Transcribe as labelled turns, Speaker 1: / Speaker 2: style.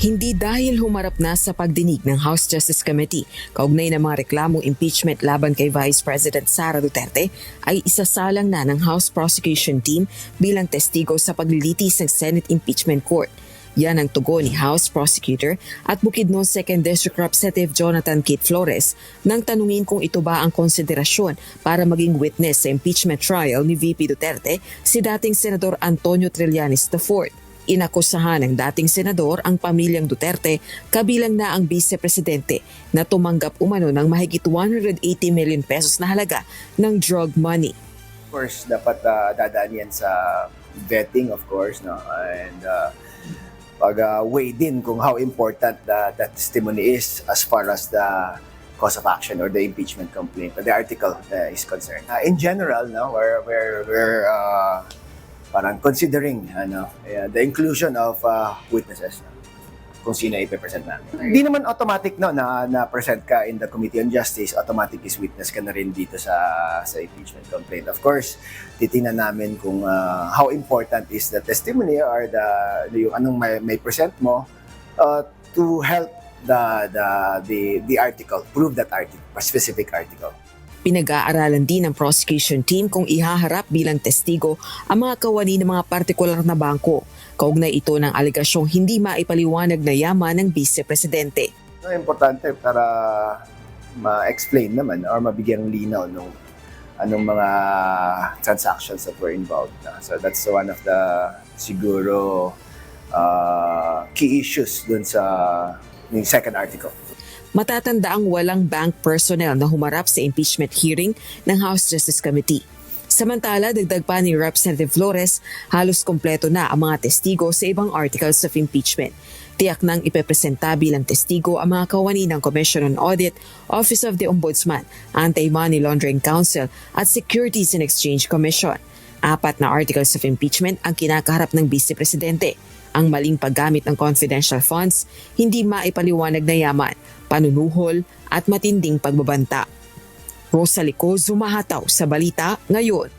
Speaker 1: Hindi dahil humarap na sa pagdinig ng House Justice Committee kaugnay ng mga reklamong impeachment laban kay Vice President Sara Duterte ay isasalang na ng House Prosecution Team bilang testigo sa paglilitis ng Senate Impeachment Court. Yan ang tugon ni House Prosecutor at Bukidnon 2nd District Representative Jonathan Kit Flores nang tanungin kung ito ba ang konsiderasyon para maging witness sa impeachment trial ni VP Duterte si dating Senador Antonio Trillanes IV. Inakusahan ng dating senador ang pamilyang Duterte kabilang na ang vice-presidente na tumanggap umano ng mahigit 180 million pesos na halaga ng drug money.
Speaker 2: Of course, dapat dadaan yan sa vetting, of course, no? And pag-weigh din kung how important that testimony is as far as the cause of action or the impeachment complaint, the article is concerned. In general, no, we're parang considering the inclusion of witnesses kung sino ipe-present namin. Hindi naman automatic na present ka in the Committee on Justice, automatic is witness ka na rin dito sa impeachment complaint. Of course, titingnan namin kung how important is the testimony or yung anong may present mo to help the article, prove that article, specific article.
Speaker 1: Pinag-aaralan din ng prosecution team kung ihaharap bilang testigo ang mga kawani ng mga partikular na bangko. Kaugnay ito ng alegasyong hindi maipaliwanag na yaman ng vice-presidente.
Speaker 2: Importante para ma-explain naman or mabigyan ng linaw nung anong mga transactions that were involved. So that's one of the siguro key issues dun sa yung second article.
Speaker 1: Matatandaang walang bank personnel na humarap sa impeachment hearing ng House Justice Committee. Samantala, dagdag pa ni Representative Flores, halos kompleto na ang mga testigo sa ibang articles of impeachment. Tiyak nang ipepresenta bilang testigo ang mga kawani ng Commission on Audit, Office of the Ombudsman, Anti-Money Laundering Council at Securities and Exchange Commission. 4 na articles of impeachment ang kinakaharap ng vice-presidente. Ang maling paggamit ng confidential funds, hindi maipaliwanag na yaman, panunuhol at matinding pagbabanta. Rosa Lico, Zumahataw sa Balita Ngayon.